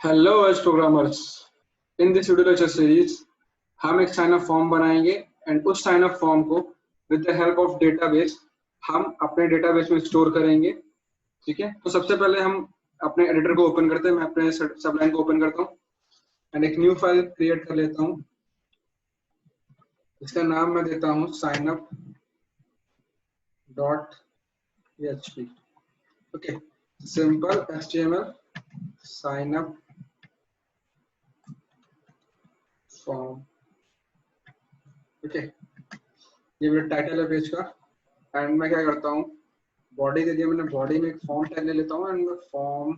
Hello H programmers. In this video lecture series हम एक sign up form बनाएंगे and उस साइन अप फॉर्म को with the help of database हम अपने डेटाबेस में स्टोर करेंगे। ठीक है, तो सबसे पहले हम अपने एडिटर को ओपन करते हैं। मैं अपने सबलाइन को ओपन करता हूँ एंड एक न्यू फाइल क्रिएट कर लेता हूँ। इसका नाम मैं देता हूँ sign up dot php। Okay, simple HTML sign up form. Okay, ये मेरा टाइटल है पेज का। एंड मैं क्या करता हूँ, बॉडी दे दिया मैंने, बॉडी में एक फॉर्म टैग ले लेता हूँ एंड मैं फॉर्म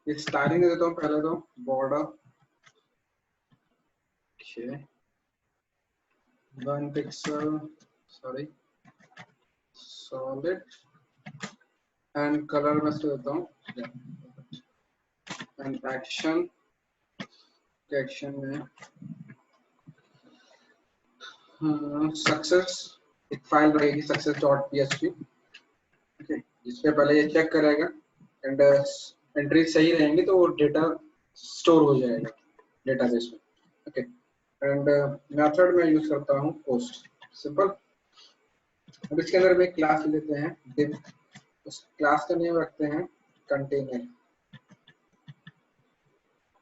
एक स्टाइलिंग दे देता हूँ। पहले तो border 1 pixel, sorry solid, and colour में से देता हूँ एंड एक्शन में सक्सेस एक फाइल रहेगी success.php। ओके, इसके पहले ये चेक करेगा एंड एंट्री सही रहेंगी तो वो डेटा स्टोर हो जाएगा डेटाबेस में। ओके, एंड मेथड में यूज करता हूँ पोस्ट। सिंपल। अब इसके अंदर में क्लास लेते हैं div। उस क्लास का नेम रखते हैं कंटेनर।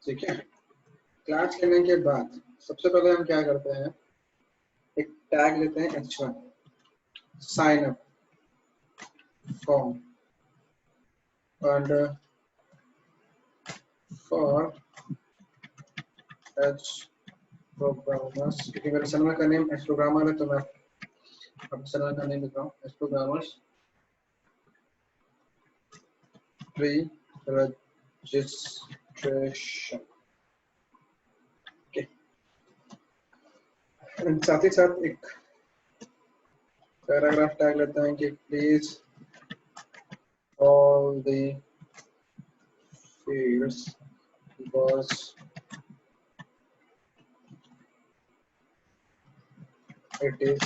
ठीक है, क्लास लेने के बाद सबसे पहले हम क्या करते हैं, एक टैग लेते हैं h1 sign up form and for H programmers, क्योंकि मेरे सर्वर का नेम एच प्रोग्रामर है तो मैं अब सर्वर का नेम लिख रहा हूँ H programmers pre registration. Okay, साथ ही साथ एक पैराग्राफ टैग लेते हैं कि please all the fields because it is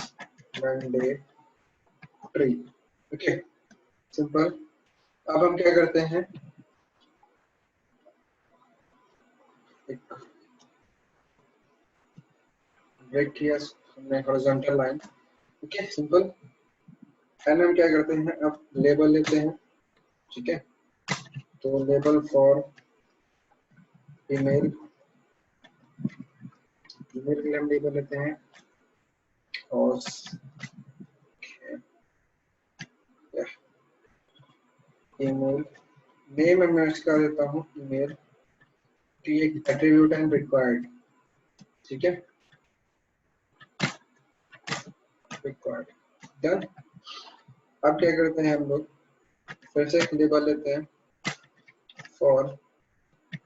mandatory। Okay, simple. अब हम क्या करते हैं, एक ब्रेक किया हमने horizontal line. Okay, simple. And हम क्या करते हैं, अब लेबल लेते हैं। ठीक है, तो लेबल फॉर ईमेल, ईमेल के लिए हम लेबल लेते हैं और ईमेल नेम मैं इसका देता हूँ ईमेल की एक एट्रीब्यूट एंड रिक्वायर्ड। ठीक है, रिक्वायर्ड डन। अब क्या करते हैं, हम लोग फिर से एक लेबल लेते हैं for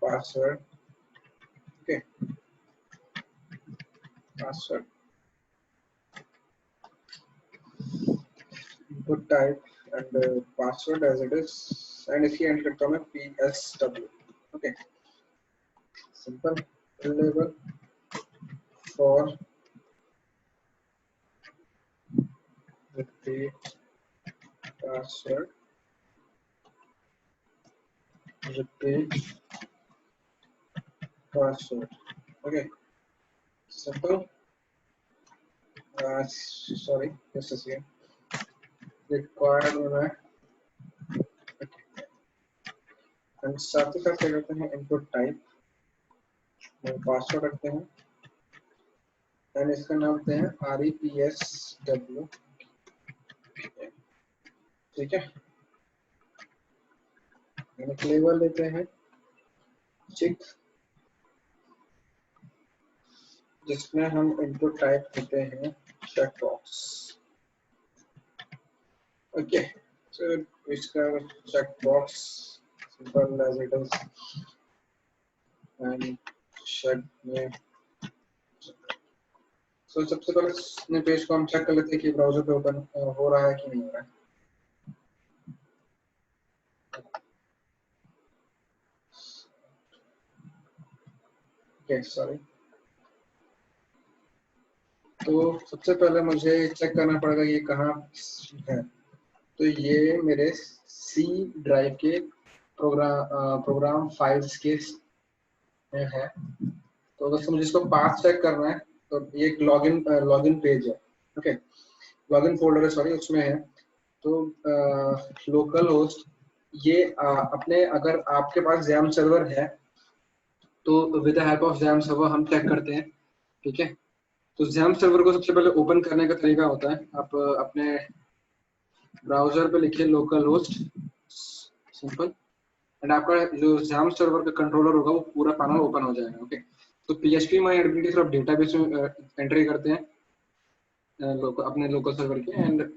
password. Okay, password input type and password as it is, and इसकी एंटर करता हूँ मैं PSW। Okay, simple. Label for repeat password, repeat password। Okay, simple. Sorry, just a second, required में मैं एंड साथ ही साथ क्या करते हैं, इनपुट टाइप में पासवर्ड रखते हैं एंड इसका नाम देते हैं REPSW। ठीक है, एक लेबल लेते हैं चिक, जिसमें हम इनपुट टाइप देते हैं चेकबॉक्स। ओके, सो इसका checkbox simple as it is and शेड में। सो सबसे पहले अपने पेज को हम चेक कर लेते हैं कि ब्राउजर पे ओपन हो रहा है कि नहीं हो रहा है। Okay, sorry. तो सबसे पहले मुझे चेक करना पड़ेगा ये कहाँ है। तो ये मेरे C ड्राइव के प्रोग्राम फाइल्स के में है, तो दोस्तों मुझे इसको पाथ चेक करना है, तो ये एक लॉगिन पेज है, ओके, लॉगिन फोल्डर है, सॉरी, उसमें है। तो लोकल होस्ट, ये अपने, अगर आपके पास जैम सर्वर है तो with the help of jam server हम चेक करते हैं, ठीक है। तो जैम सर्वर को सबसे पहले ओपन करने का तरीका होता है, आप अपने ब्राउजर पे लिखिए लोकल होस्ट, सिंपल, एंड आपका जो जैम सर्वर का कंट्रोलर होगा वो पूरा पैनल ओपन हो जाएगा, ओके। तो PHP माई एडमिनिटी सिर्फ डेटाबेस में एंट्री करते हैं अपने लोकल सर्वर के, एंड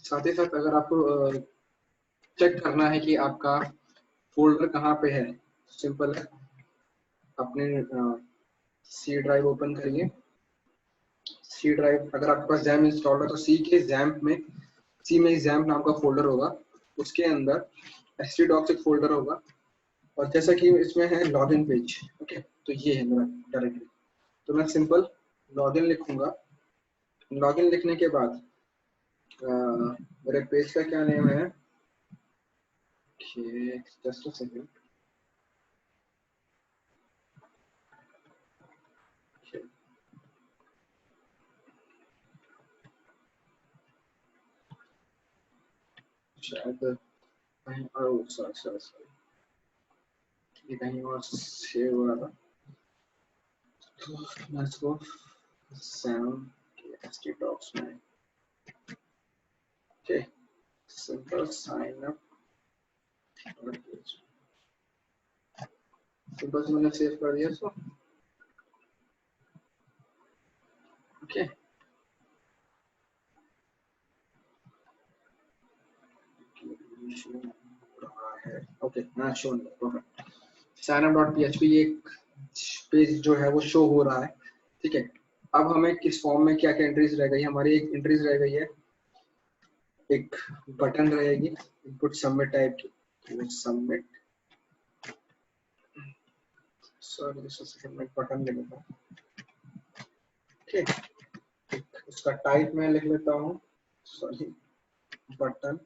साथ ही साथ अगर आपको चेक करना है कि आपका फोल्डर कहाँ पे है, सिंपल है, अपने सी ड्राइव ओपन करिए। सी ड्राइव, अगर आपके पास जैम इंस्टॉल्ड है तो सी में जैम्प नाम का फोल्डर होगा, उसके अंदर htdocs एक फोल्डर होगा, और जैसा कि इसमें है लॉगिन पेज, ओके, तो ये है मेरा डायरेक्टली। तो मैं सिंपल लॉगिन लिखूंगा। लॉगिन लिखने के बाद मेरे पेज का क्या नेम है, जस्ट अ सेकंड, शायद कहीं, सॉरी, ये कहीं और सेव हुआ था, तो मैं इसको सैम htdocs में, okay, simple sign up, simple से मैंने सेव कर दिया इसको, ओके। ओके, हाँ, शो परफेक्ट। signup.php ये एक पेज जो है वो शो हो रहा है, ठीक है। अब हमें किस फॉर्म में क्या क्या एंट्रीज रह गई, हमारी एक एंट्रीज रह गई है, एक बटन रहेगी इनपुट सबमिट टाइप की, सबमिट, सॉरी मैं बटन ले लेता हूँ, ठीक, उसका टाइप मैं लिख लेता हूँ, सॉरी, बटन,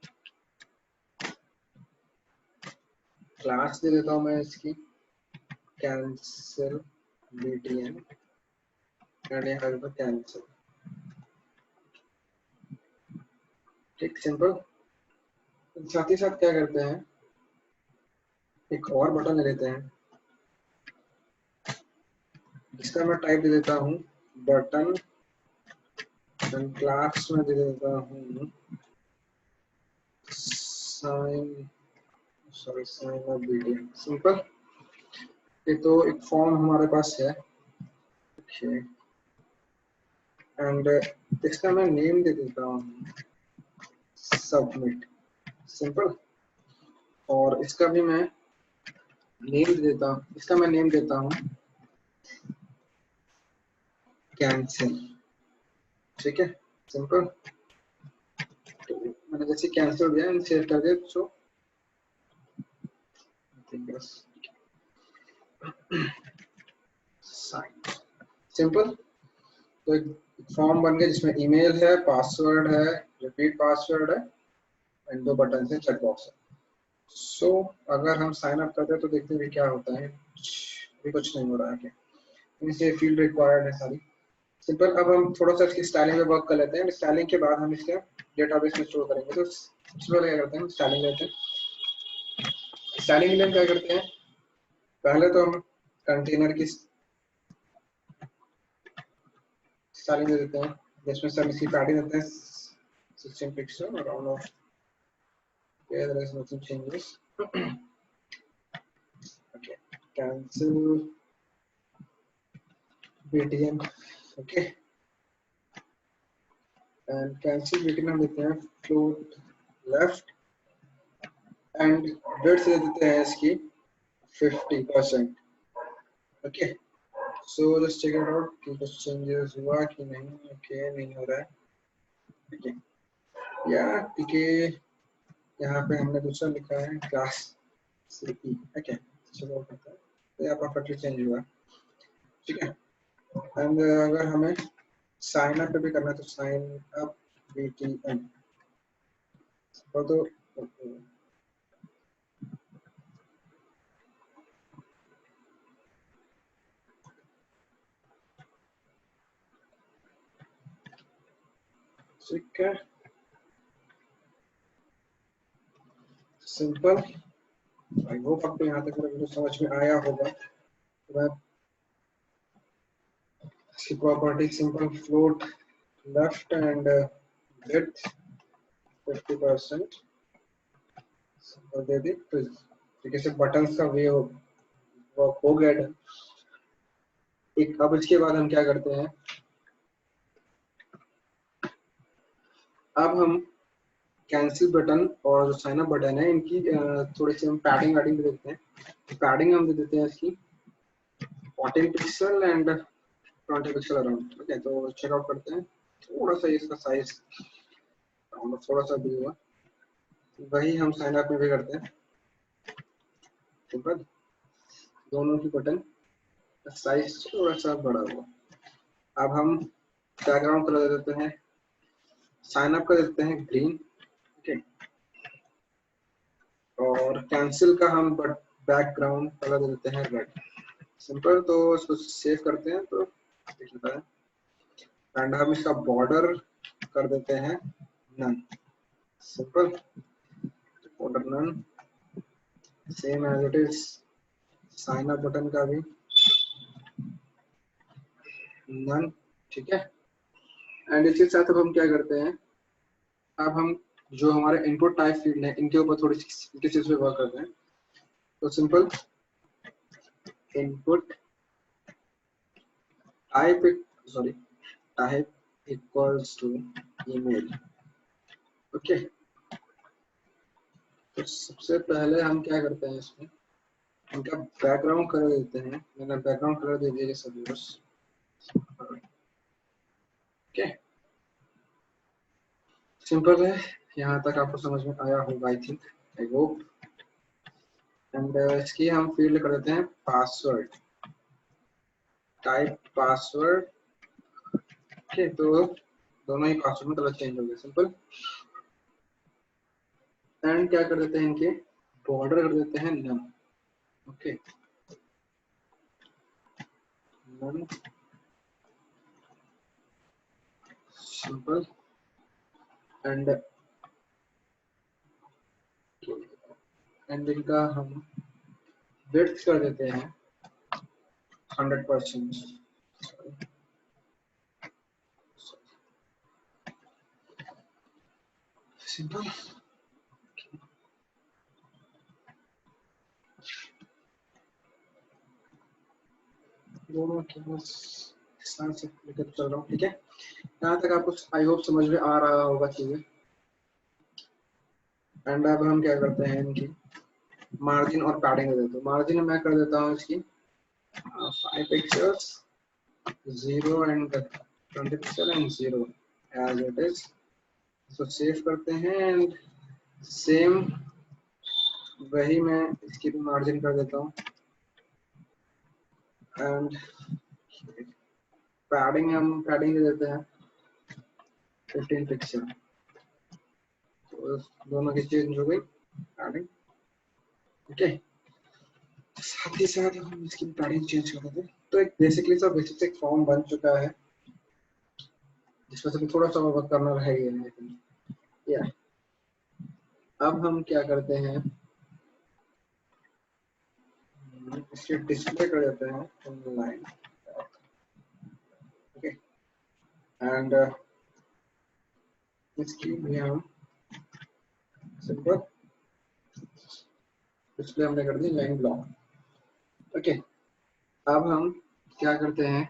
क्लास दे देता हूँ मैं इसकी कैंसिल btn, एंड यहाँ पे कैंसिल, ठीक, सिंपल। साथ ही साथ क्या करते हैं, एक और बटन ले लेते हैं, इसका मैं टाइप दे देता हूँ बटन, क्लास में दे देता हूँ sign, sorry, sign up video, simple. ये तो एक फॉर्म हमारे पास है, ओके, एंड इसका मैं नेम दे देता हूँ सबमिट, सिंपल, और इसका भी मैं नेम दे देता हूँ, इसका मैं नेम देता हूँ कैंसिल, ठीक है, सिंपल। तो मैंने जैसे कैंसिल दिया, सेव कर दिया, सो सिंपल। तो एक फॉर्म बन गया जिसमें ईमेल है, पासवर्ड है, रिपीट पासवर्ड है, एंड दो बटन है, चेक बॉक्स है। सो अगर हम साइन अप करते हैं तो देखते हैं क्या होता है, भी कुछ नहीं हो रहा है, क्या इनसे फील्ड रिक्वायर्ड है सारी, सिंपल। अब हम थोड़ा सा इसकी स्टाइलिंग में वर्क कर लेते हैं, स्टाइलिंग के बाद हम इसका डेटाबेस में स्टोर करेंगे। तो सबसे पहले क्या करते हैं, स्टाइलिंग लेते हैं। स्टाइलिंग के लिए क्या करते हैं, पहले तो हम कंटेनर की स्टाइलिंग दे देते हैं, जिसमें सब इसकी पैडिंग देते हैं 16 pixel around of, there is nothing changes. Okay, cancel btn, okay, and cancel btn हम देते हैं float left, and width दे देते हैं इसकी 50%, okay. So just check it out कि कुछ changes हुआ कि नहीं, okay, नहीं हो रहा है, okay, या ठीक है, यहाँ पे हमने दूसरा लिखा है क्लास cp, okay, चलो करते हैं, तो यहाँ परफेक्टली चेंज हुआ, ठीक है। एंड अगर हमें साइन अप भी करना है तो साइन अप btn, तो ठीक है, सिंपल। आई होप आपको यहाँ तक मुझे समझ में आया होगा। इसकी property simple, float left and width 50% दे दी, तो जैसे बटन्स का वे हो गया। एक अब इसके बाद हम क्या करते हैं, अब हम कैंसिल बटन और जो साइन अप बटन है इनकी थोड़ी सी हम पैडिंग वैडिंग दे देते हैं। पैडिंग हम दे देते हैं इसकी 14 pixel and 20 pixel around. Okay, तो चेकआउट करते हैं। थोड़ा सा इसका साइज थोड़ा सा भी हुआ, वही हम साइन अप में भी करते हैं। सिंपल, दोनों की बटन साइज थोड़ा सा बड़ा हुआ। अब हम बैकग्राउंड कलर दे देते हैं, साइन अप कर देते हैं ग्रीन। ओके, और कैंसिल का हम बैकग्राउंड कलर दे देते हैं रेड। सिंपल, तो इसको सेव करते हैं तो दिखता है। एंड हम इसका बॉर्डर कर देते हैं none. Simple, border none, same as it is sign up button का भी नन। ठीक है, एंड इसके साथ अब हम क्या करते हैं, अब हम जो हमारे इनपुट टाइप फील्ड है इनके ऊपर थोड़ी सी चीज पे वर्क करते हैं। तो simple, input type equals to email. Okay, तो सबसे पहले हम क्या करते हैं, इसमें इनका बैकग्राउंड कलर देते हैं। मैंने बैकग्राउंड कलर दे दिया सभी बस। ओके, सिंपल है, यहाँ तक आपको समझ में आया होगा I think, I hope. And इसकी हम फील्ड कर देते हैं पासवर्ड, टाइप पासवर्ड। ओके, तो दोनों ही पासवर्ड में कलर चेंज हो गया। सिंपल, एंड क्या कर देते हैं, इनके बॉर्डर कर देते हैं none. Okay, none, simple, and इनका हम विड्थ कर देते हैं 100%। सिंपल, दोनों के साथ से लेकर चल रहा हूँ। ठीक है, यहाँ तक आपको आई होप समझ में आ रहा होगा चीजें। एंड अब हम क्या करते हैं, इनकी मार्जिन और पैडिंग दे देते हैं। मार्जिन मैं कर देता हूँ इसकी 5 pixels, 0 and 20 pixel and 0 as it is. इसको सेव करते हैं एंड सेम वही मैं इसकी भी मार्जिन कर देता हूँ। एंड पैडिंग दे देते हैं 15 पिक्सल। तो दोनों की चेंज हो गई पैडिंग। ओके, साथ ही साथ हम इसकी पैडिंग चेंज कर देते हैं। तो एक बेसिकली सा बेसिक एक फॉर्म बन चुका है, जिसमें से थोड़ा सा वर्क करना रह गया है। या अब हम क्या करते हैं, इसके डिस्प्ले कर देते हैं ऑनलाइन। ओके, एंड इसकी भी हम सिंपल डिस्प्ले हमने कर दी लाइन ब्लॉक। ओके, अब हम क्या करते हैं,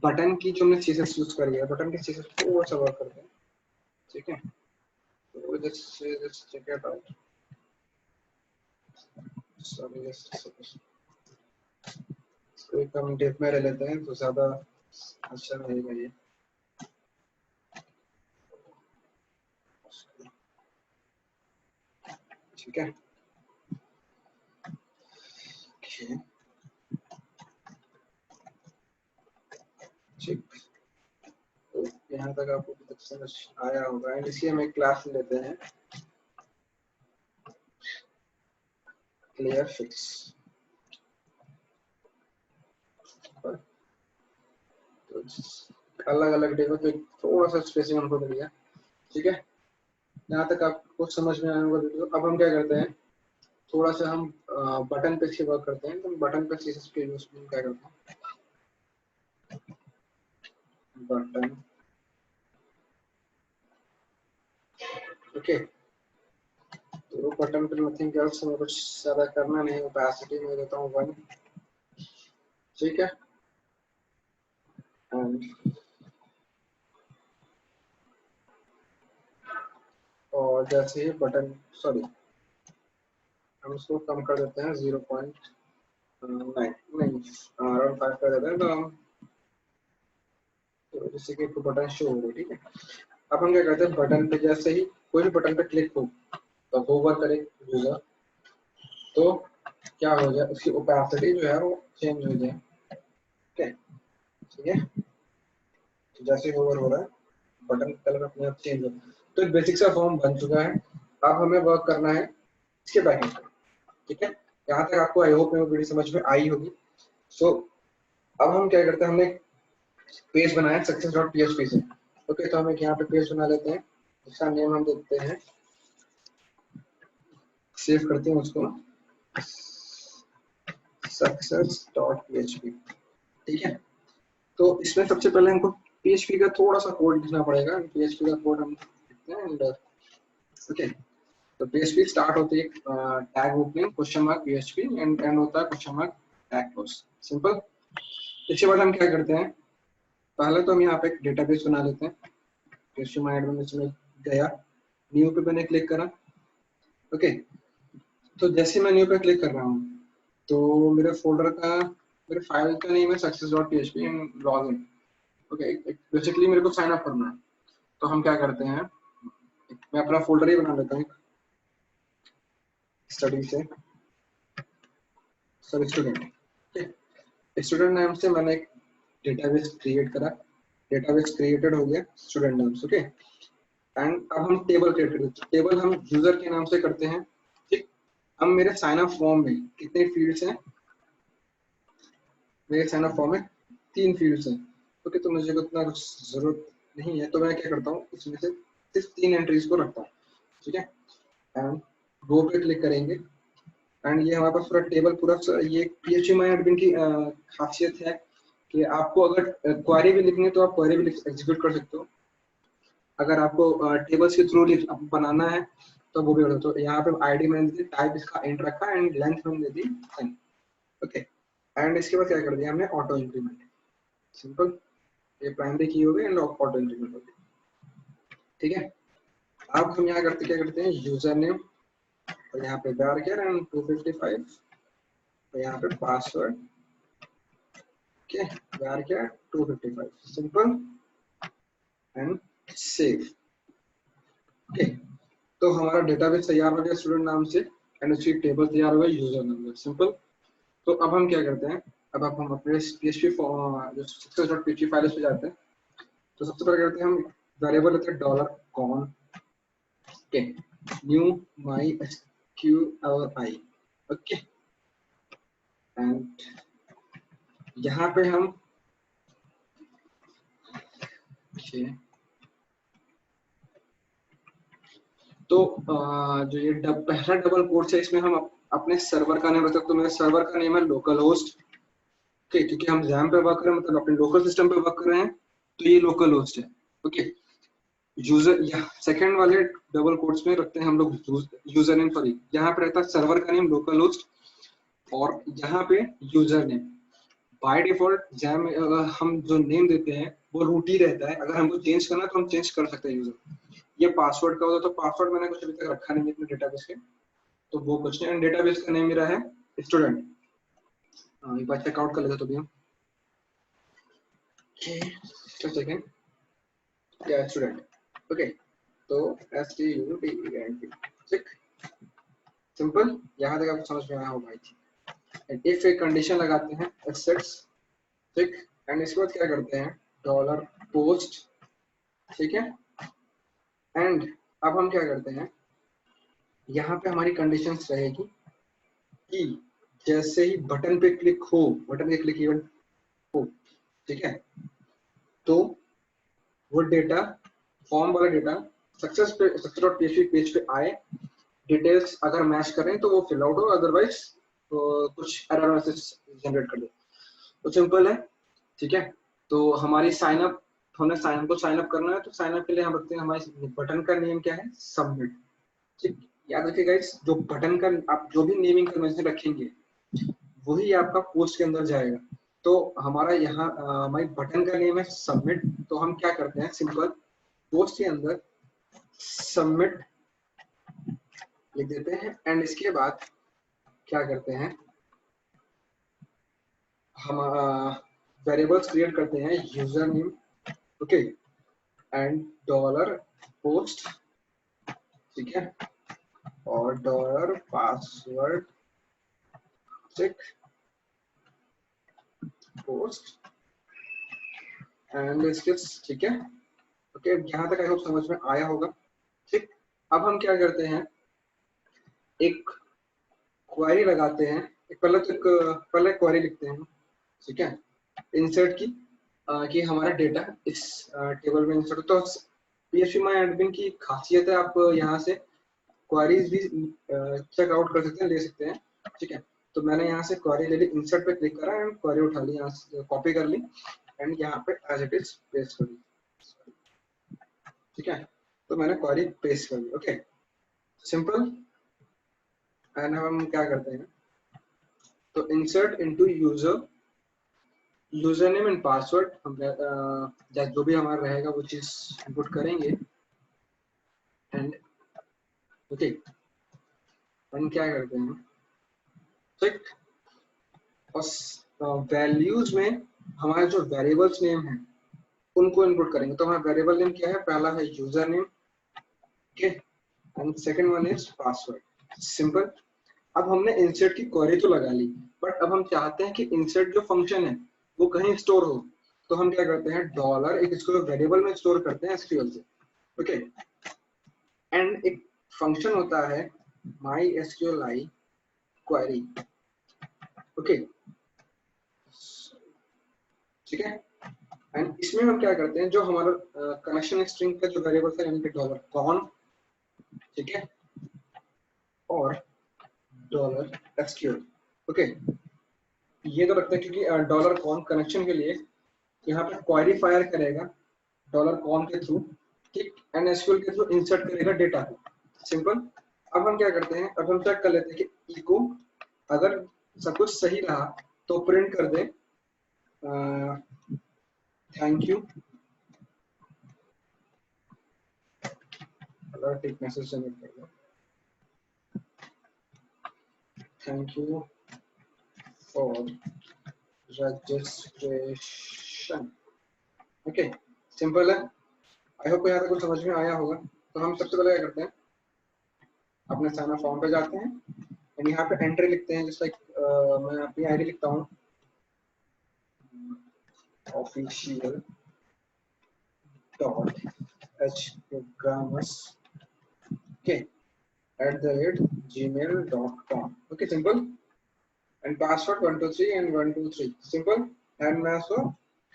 बटन की जो हमने चीजें यूज करी है, बटन की चीजें थोड़ा सा वर्क करते हैं। ठीक है, तो just check it out. Sorry, इसको एक हम डेप में ले लेते हैं तो ज्यादा अच्छा रहेगा ये। ठीक है, ठीक, तो यहाँ तक आपको समझ आया होगा। एंड इसी हम एक क्लास लेते हैं क्लियर फिक्स। तो अलग अलग डेटा पे थोड़ा सा स्पेसिंग हमको मिल गया। ठीक है, यहाँ तक आपको समझ में आया होगा वीडियो। अब हम क्या करते हैं, थोड़ा सा हम बटन पे से वर्क करते हैं। तो बटन पे सीएसएस के यूज में क्या करते हैं, बटन, ओके। तो बटन पे नथिंग एल्स, हमें कुछ ज्यादा करना नहीं, ओपेसिटी में देता हूँ 1, ठीक है। और जैसे ही बटन, सॉरी, हम इसको कम कर देते हैं 0.9, नहीं अराउंड 5 कर देते हैं, तो हम तो जैसे कि बटन शो हो गया, ठीक है। अब हम क्या करते हैं, बटन पे जैसे ही कोई भी बटन पे क्लिक हो तो होवर करे यूजर, तो क्या हो जाए, उसकी ओपेसिटी जो है वो चेंज हो जाए, ठीक है। तो जैसे होवर हो रहा है बटन का कलर अपने आप चेंज हो, तो एक बेसिक सा फॉर्म बन चुका है। अब हमें वर्क करना है इसके बैकएंड पे, ठीक है। यहाँ तक आपको आई होप में वीडियो समझ में आई होगी। सो अब हम क्या करते हैं, हमने पेज बनाया success.php से, ओके। तो हम एक यहाँ पे पेज बना लेते हैं, इसका नेम हम देते हैं, सेव करते हैं उसको success.php, ठीक है। तो इसमें सबसे पहले हमको PHP का थोड़ा सा कोड लिखना पड़ेगा। PHP का कोड हम लिखते हैं एंड ओके। तो PHP स्टार्ट होती है tag opening question mark PHP and and होता है question mark tag close, simple. इसके बाद हम क्या करते हैं, पहले तो हम यहाँ पे एक डेटाबेस बना लेते हैं। PHP MyAdmin में गया, न्यू पे मैंने क्लिक करा, ओके। तो जैसे मैं न्यू पे क्लिक कर रहा हूँ तो मेरे फोल्डर का, मेरे फाइल का नेम है success.php and login, okay. Basically मेरे को साइन अप करना है, तो हम क्या करते हैं, मैं अपना फोल्डर ही बना लेता हूँ स्टडी से, सॉरी स्टूडेंट, स्टूडेंट नाम से मैंने एक डेटाबेस क्रिएट करा, डेटाबेस क्रिएटेड हो गया स्टूडेंट नाम से, ओके। एंड अब हम टेबल क्रिएट करते हैं, टेबल हम यूजर के नाम से करते हैं, ठीक। हम मेरे साइन अप फॉर्म में कितने फील्ड्स हैं, मेरे साइन अप फॉर्म में 3 फील्ड्स हैं, ओके। तो मुझे उतना कुछ जरूरत नहीं है, तो मैं क्या करता हूँ, इसमें से सिर्फ 3 एंट्रीज को रखता हूँ, ठीक है। एंड गो पे क्लिक करेंगे एंड ये हमारे पास पूरा टेबल पूरा, ये PHP MyAdmin की खासियत है कि आपको अगर क्वेरी भी लिखनी है तो आप क्वेरी भी एग्जीक्यूट कर सकते हो। अगर आपको टेबल्स के थ्रू बनाना है तो वो भी कर सकते हो। यहाँ पे आईडी मैंने दी, टाइप इसका इंट रखा एंड लेंथ मैंने दे दी 10, ओके। एंड इसके बाद क्या कर दिया हमने, ऑटो इंक्रीमेंट, सिंपल। ये प्राइमरी की हो गई एंड ऑटो इंक्रीमेंट हो गई, ठीक है। अब हम यहाँ करते क्या करते हैं, यूजर नेम और यहाँ पे varchar एंड 255 और यहाँ पे password, okay. varchar 255, simple and save, okay. तो हमारा डेटाबेस तैयार हो गया स्टूडेंट नाम से एंड उसकी टेबल तैयार हो गया यूजर नाम से, सिंपल। तो अब हम क्या करते हैं, अब हम अपने PHP जो success.php फाइल पे जाते हैं। तो सबसे पहले करते हैं हम वेरिएबल लेते हैं $कॉन, okay, new MySQLi, okay. And यहाँ पे हम तो जो ये पहला डबल कोट्स है इसमें हम अपने सर्वर का नेम रख सकते, तो मेरे सर्वर का नेम है लोकल होस्ट, ओके। क्योंकि हम जैम पे वर्क कर रहे हैं, मतलब अपने लोकल सिस्टम पे वर्क कर रहे हैं, तो ये लोकल होस्ट है, ओके। यूजर या सेकंड वाले डबल कोट्स में रखते हैं हम लोग यूजर नेम, सॉरी यहाँ पे रहता है सर्वर का नेम लोकल होस्ट और यहाँ पे user name. By default jam हम जो नेम देते हैं वो रूट ही रहता है, अगर हमको चेंज करना है तो हम चेंज कर सकते हैं यूजर। ये पासवर्ड का होता है, तो पासवर्ड मैंने कुछ अभी तक रखा नहीं है अपने डेटाबेस के, तो वो कुछ नहीं। डेटाबेस का नेम मेरा है स्टूडेंट, एक बार चेकआउट कर लेते तो भी हम, सेकंड, या स्टूडेंट, ओके। तो STUDENT, ठीक, सिंपल। यहाँ तक आपको समझ में आया होगा। एंड इफ एक कंडीशन लगाते हैं एक्सेप्ट्स, ठीक। एंड इसके बाद क्या करते हैं, $पोस्ट, ठीक है। एंड अब हम क्या करते हैं, यहाँ पे हमारी कंडीशंस रहेगी कि जैसे ही बटन पे क्लिक हो, बटन पे क्लिक इवेंट हो, ठीक है, तो वो डेटा, फॉर्म वाला data success dot PHP page पे आए, डिटेल्स अगर मैच करें तो वो फिल आउट हो, अदरवाइज तो कुछ एरर मैसेज जनरेट कर दे। तो सिंपल है, ठीक है। तो हमारी साइन अप, हमको साइन अप करना है, तो साइन अप के लिए हम रखते हैं हमारे बटन का नेम क्या है, सबमिट। ठीक, याद रखिए गाइस, जो बटन का आप जो भी नेमिंग कन्वेंशन रखेंगे वही आपका पोस्ट के अंदर जाएगा। तो हमारा यहाँ हमारी बटन का नेम है सबमिट, तो हम क्या करते हैं, सिंपल पोस्ट के अंदर सबमिट लिख देते हैं, एंड इसके बाद क्या करते हैं, हम वेरिएबल्स क्रिएट करते हैं, user name, okay, and dollar post, ठीक है, और dollar password check post and skills, ठीक है। ओके, यहाँ तक आई होप समझ में आया होगा। ठीक, अब हम क्या करते हैं, एक क्वेरी लगाते हैं, पहले क्वेरी लिखते हैं, ठीक है, इंसर्ट की कि हमारा डेटा इस टेबल में इंसर्ट। तो PHP माई एडमिन की खासियत है, आप यहाँ से क्वेरीज भी चेक आउट कर सकते हैं, ले सकते हैं, ठीक है। तो मैंने यहाँ से क्वेरी ले ली, इंसर्ट पे क्लिक करा एंड क्वेरी उठा ली, यहाँ से कॉपी कर ली एंड यहाँ पे एज इट इज पेस्ट कर दी, ठीक है। तो मैंने क्वेरी पेस्ट कर दी, ओके, सिंपल। एंड हम क्या करते हैं, तो insert into user name and password, हम जो भी हमारा रहेगा वो चीज इनपुट करेंगे, एंड ओके, हम क्या करते हैं, ठीक, और वैल्यूज में हमारे जो वेरिएबल्स नेम है उनको इनपुट करेंगे। तो हमारा वेरिएबल नेम क्या है, पहला है user name, okay, and second one is password, simple. अब हमने इंसर्ट की क्वेरी तो लगा ली, बट अब हम चाहते हैं कि इंसर्ट जो फंक्शन है वो कहीं स्टोर हो, तो हम क्या करते हैं, डॉलर, एक इसको वेरिएबल में स्टोर करते हैं एसक्यूएल से, ओके, एंड एक फंक्शन होता है माई एसक्यूएल क्वेरी, ओके, ठीक है। एंड इसमें हम क्या करते हैं, जो हमारा कनेक्शन स्ट्रिंग का जो वेरिएबल है, यानी कि डॉलर कॉन, ठीक है, और डॉलर एसक्यूएल, ओके, ये तो रखते हैं क्योंकि डॉलर कॉन कनेक्शन के लिए यहाँ पे क्वेरी फायर करेगा डॉलर कॉन के थ्रू, ठीक, एंड एसक्यूएल के थ्रू इंसर्ट करेगा डेटा को, सिंपल। अब हम क्या करते हैं, अब हम चेक कर लेते हैं कि इको अगर सब कुछ सही रहा तो प्रिंट कर दे थैंक यू, अगर एक मैसेज जनरेट कर दो, thank you for registration, okay, simple है। आई होप यहाँ तक कुछ समझ में आया होगा। तो हम सबसे पहले क्या करते हैं, अपने साइन अप फॉर्म पे जाते हैं एंड यहाँ पे एंट्री लिखते हैं, जैसे मैं अपनी आईडी लिखता हूँ, official dot H programmers, okay, @gmail.com, okay, simple, and password 123 and 123, simple. And मैं उसको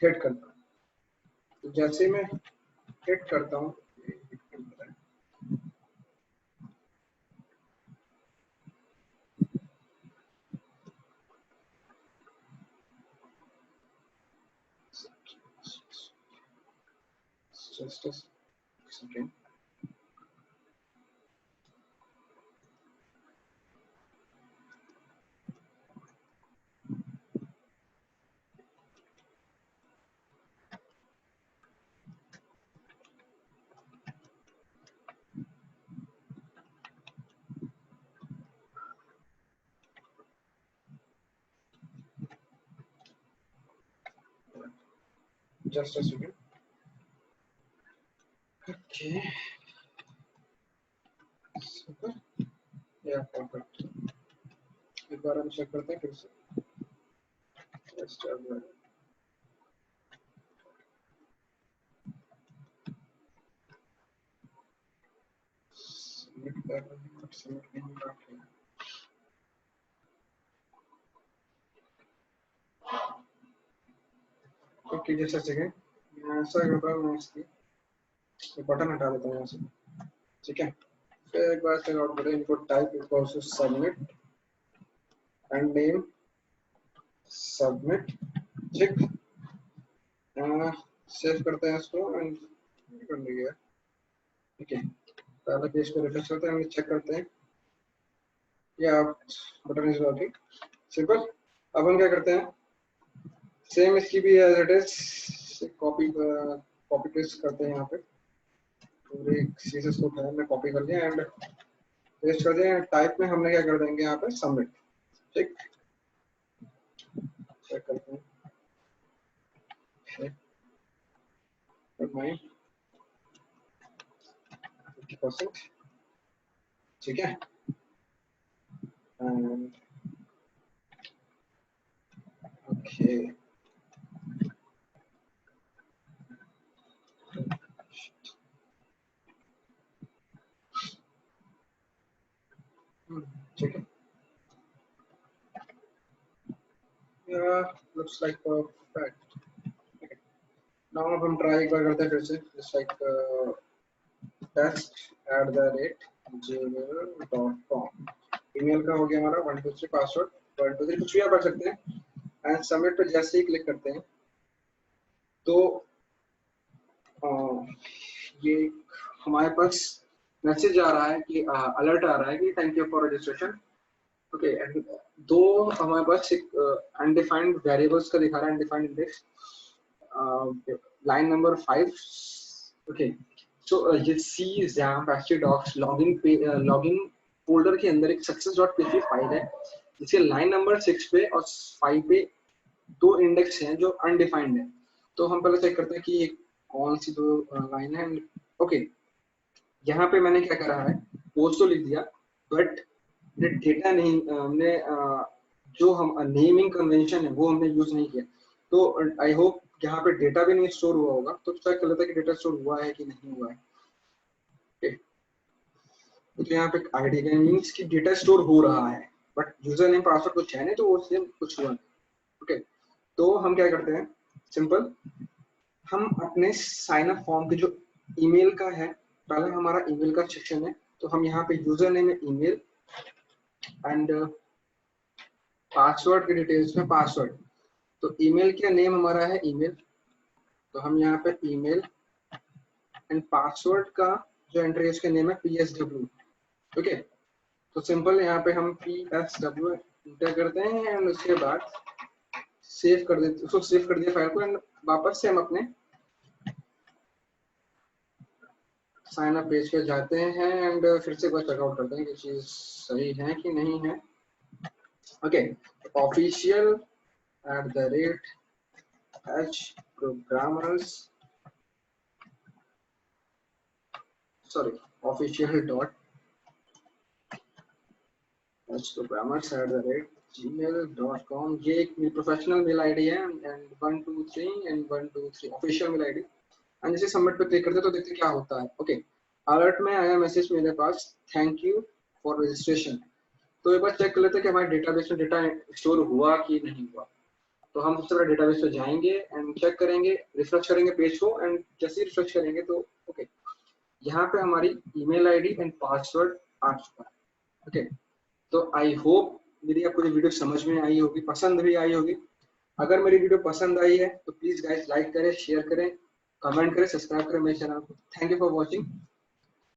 हिट करता हूँ, तो जैसे मैं हिट करता हूँ, just a second, just a second, okay, super, yeah, perfect। एक बार हम चेक करते हैं फिर से, just a minute। submit कर रहे हैं, but submit नहीं हो रहा है। ओके, जस्ट अ सेकंड, मैं ऐसा कर रहा हूँ, मैं इसकी बटन हटा देता हूँ यहाँ से, ठीक है। फिर एक बार चेक आउट करें, इनको type equals to submit and name submit. ठीक, सेव करते हैं इसको एंड कर लिया। ठीक है, पहले पेज को रिफ्रेश करते हैं, चेक करते हैं या बटन इज वर्किंग। सिंपल। अब हम क्या करते हैं, सेम इसकी भी as it is copy paste करते हैं। यहाँ पे पूरे सीएसएस को मैं कॉपी कर लिया एंड पेस्ट कर दिया। टाइप में हमने क्या कर देंगे यहाँ पे सबमिट। ठीक, चेक करते हैं। माइन 50%। ठीक है, ओके ठीक है, looks like perfect। Okay, now अब हम ट्राई एक बार करते हैं फिर से, just like test@gmail.com। ईमेल का हो गया हमारा 1 2 3 पासवर्ड 1 2 3 कुछ भी आप कर सकते हैं एंड सबमिट पे जैसे ही क्लिक करते हैं तो ये हमारे पास मैसेज आ रहा है कि अलर्ट आ रहा है कि thank you for registration. Okay, दो हमारे पास एक अनडिफाइंड वेरिएबल्स का दिखा रहा है, undefined index, line number 5। Okay, so ये C XAMPP actually docs login folder के अंदर एक success.php फाइल है जिसके लाइन नंबर 6 पे और 5 पे दो इंडेक्स हैं जो अनडिफाइंड है। तो हम पहले चेक करते हैं कि ये कौन सी दो लाइन है। ओके, यहाँ पे मैंने क्या करा है, पोस्ट तो लिख दिया बट डेटा नहीं, हमने जो हम नेमिंग कन्वेंशन है वो हमने यूज नहीं किया। तो आई होप यहाँ पे डेटा भी नहीं स्टोर हुआ होगा, तो चेक कर लेते हैं कि डेटा स्टोर हुआ है कि नहीं हुआ है। okay. तो यहाँ पे आईडी का मींस कि डेटा स्टोर हो रहा है बट यूजर नेम पासवर्ड कुछ है नहीं, तो वो सेम कुछ हुआ नहीं। ओके, तो हम क्या करते हैं, सिंपल, हम अपने साइन अप फॉर्म के जो ईमेल का है, पहले हमारा ईमेल का सेक्शन है, तो हम यहाँ पे यूजर नेम है ईमेल एंड पासवर्ड के डिटेल्स में पासवर्ड। तो ईमेल का नेम हमारा है ईमेल, तो हम यहाँ पे ईमेल एंड पासवर्ड का जो एंट्री है उसका नेम है PSW। ओके, तो सिंपल यहाँ पे हम PSW एंटर करते हैं एंड उसके बाद सेव कर देते, उसको सेव कर दिया फाइल को एंड वापस से हम अपने साइन अप पेज पे जाते हैं एंड फिर से कोई चेकआउट करते हैं कि चीज सही है कि नहीं है। Okay, official@hprogrammers official.hprogrammers@gmail.com। ये एक प्रोफेशनल मेल आईडी है and 1 2 3 and 1 2 3 official mail ID. And जैसे सबमिट पे क्लिक करते हैं तो देखते हैं क्या होता है। ओके, अलर्ट में आया मैसेज मेरे पास, थैंक यू फॉर रजिस्ट्रेशन। तो एक बार चेक कर लेते हैं कि हमारे डेटाबेस में डेटा स्टोर हुआ कि नहीं हुआ। तो हम सबसे पहले डेटाबेस पे जाएंगे एंड चेक करेंगे, रिफ्रेश करेंगे पेज को एंड जैसे ही रिफ्रेश करेंगे तो ओके, यहाँ पे हमारी ईमेल आईडी एंड पासवर्ड आ चुका है। ओके, तो आई होप मेरी आपको ये वीडियो समझ में आई होगी, पसंद भी आई होगी। अगर मेरी वीडियो पसंद आई है तो प्लीज गाइस लाइक करें, शेयर करें, कमेंट करें, सब्सक्राइब करें मेरे चैनल को। Thank you for watching.